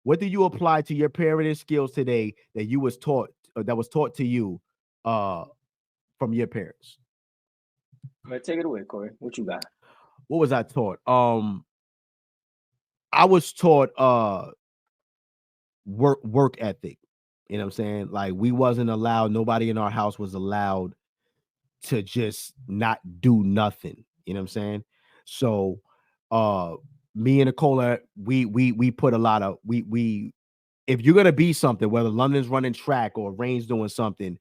What do you apply to your parenting skills today that you was taught that was taught to you uh from your parents? Man, take it away, Corey. What you got? What was I taught? I was taught work ethic. You know what I'm saying? Like we wasn't allowed, nobody in our house was allowed to just not do nothing. You know what I'm saying? So uh me and Nicola, we put a lot of we if you're gonna be something, whether London's running track or Rain's doing something,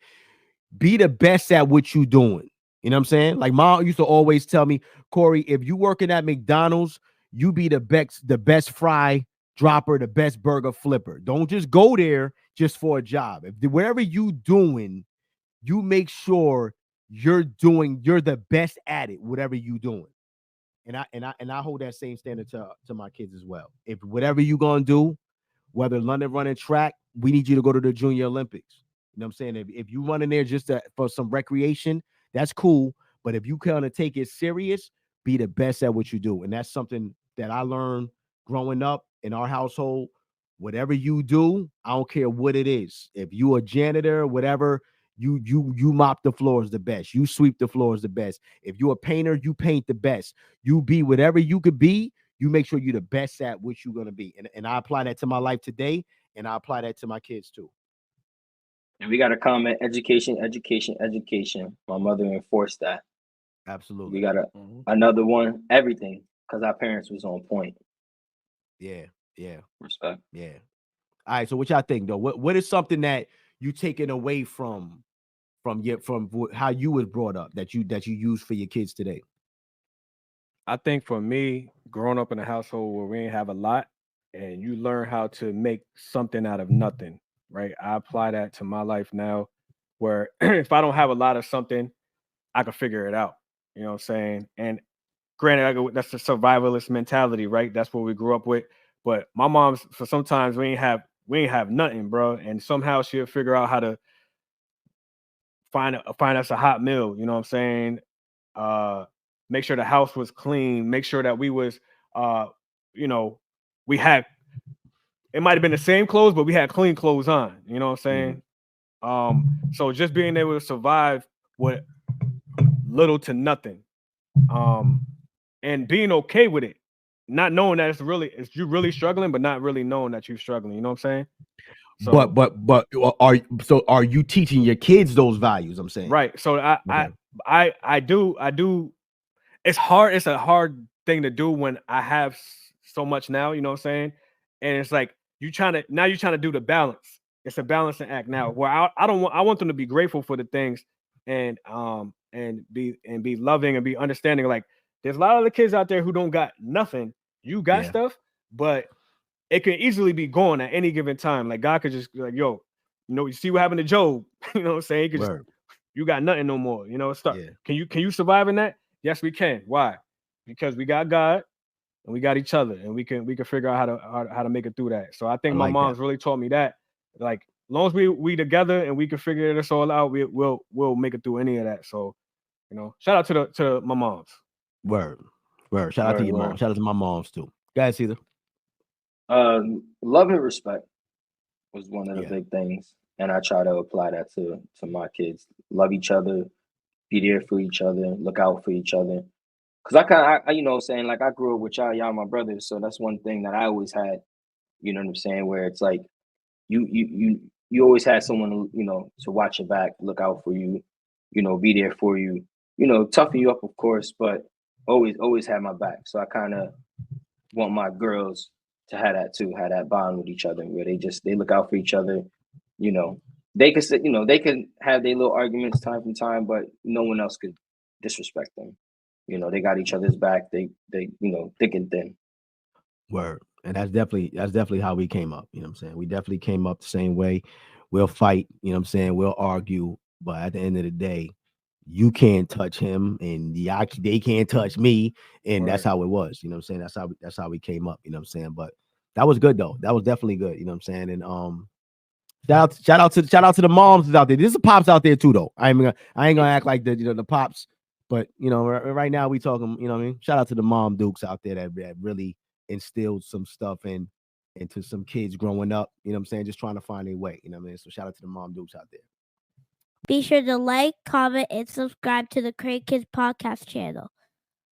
be the best at what you doing. You know what I'm saying? Like mom used to always tell me, Corey, if you working at McDonald's, you be the best fry dropper, the best burger flipper. Don't just go there just for a job. If whatever you doing, you make sure you're the best at it, whatever you doing. And I hold that same standard to my kids as well. If whatever you gonna do, whether London running track, we need you to go to the Junior Olympics. You know what I'm saying? If you run in there just for some recreation, that's cool. But if you kind of take it serious, be the best at what you do. And that's something that I learned growing up in our household. Whatever you do, I don't care what it is. If you a janitor, whatever, you mop the floors the best. You sweep the floors the best. If you a painter, you paint the best. You be whatever you could be, you make sure you're the best at what you're gonna be. And I apply that to my life today, and I apply that to my kids too. And we got a comment: education, education, education. My mother enforced that. We Absolutely. got Mhm. another one: everything, because our parents was on point. Yeah, yeah, Respect. yeah. All right. So what y'all think though? What is something that you taken away how you was brought up that you use for your kids today? I think for me, growing up in a household where we ain't have a lot, and you learn how to make something out of nothing, right? I apply that to my life now, where if I don't have a lot of something, I can figure it out. You know what I'm saying? And granted, that's the survivalist mentality, right? That's what we grew up with. But my mom's, for sometimes we ain't have nothing, bro, and somehow she'll figure out how to find us a hot meal. You know what I'm saying? Uh, make sure the house was clean. Make sure that we was, uh, you know, we had. It might have been the same clothes, but we had clean clothes on. You know what I'm Mhm. saying? So just being able to survive with little to nothing, um, and being okay with it, not knowing that it's you really struggling, but not really knowing that you're struggling. You know what I'm saying? But So but but are you teaching your kids those values? I'm saying. right. So I I Okay. I do. It's hard. It's a hard thing to do when I have so much now. You know what I'm saying? And it's like you're trying to do the balance. It's a balancing act now. Where I don't want I want them to be grateful for the things and be loving and be understanding. Like there's a lot of the kids out there who don't got nothing. You got Yeah. stuff, but it can easily be gone at any given time. Like God could just be like, yo, you see what happened to Job. You know what I'm saying? He could just Word. you got nothing no more. Start. Yeah. Can you survive in that? Yes, we can. Why? Because we got God and we got each other, and we can figure out how to make it through that. So I I think my like that. mom's really taught me that. Like, as long as we together and we can figure this all out, we'll make it through any of that. So, shout out to my moms. Word. Word. Shout out to Word, your mom. word. Shout out to my moms too. Guys, either. Love and respect was one of the Yeah. big things, and I try to apply that to my kids. Love each other, be there for each other, look out for each other. Cause I kind of, you know, what I'm saying, like I grew up with y'all my brothers, so that's one thing that I always had. You know what I'm saying? Where it's like you always had someone, to watch your back, look out for you, be there for you, toughen you up, of course, but always have my back. So I kind of want my girls to have that too, have that bond with each other, where they look out for each other. You know, they can sit, they can have their little arguments time from time, but no one else could disrespect them. They got each other's back. They thick and thin. Word. And that's definitely how we came up. You know what I'm saying? We definitely came up the same way. We'll fight, you know what I'm saying? We'll argue, but at the end of the day, you can't touch him and they can't touch me. And that's Right. how it was. You know what I'm saying? That's how we came up, you know what I'm saying? But that was good though. That was definitely good, you know what I'm saying? And shout out to the moms out there. There's some pops out there too, though. I ain't gonna act like the pops, but right now we talking. You know what I mean? Shout out to the mom dukes out there that really instilled some stuff and to some kids growing up, you know what I'm saying, just trying to find their way, you know what I mean? So shout out to the mom dukes out there. Be sure to like, comment, and subscribe to the Craig Kids podcast channel.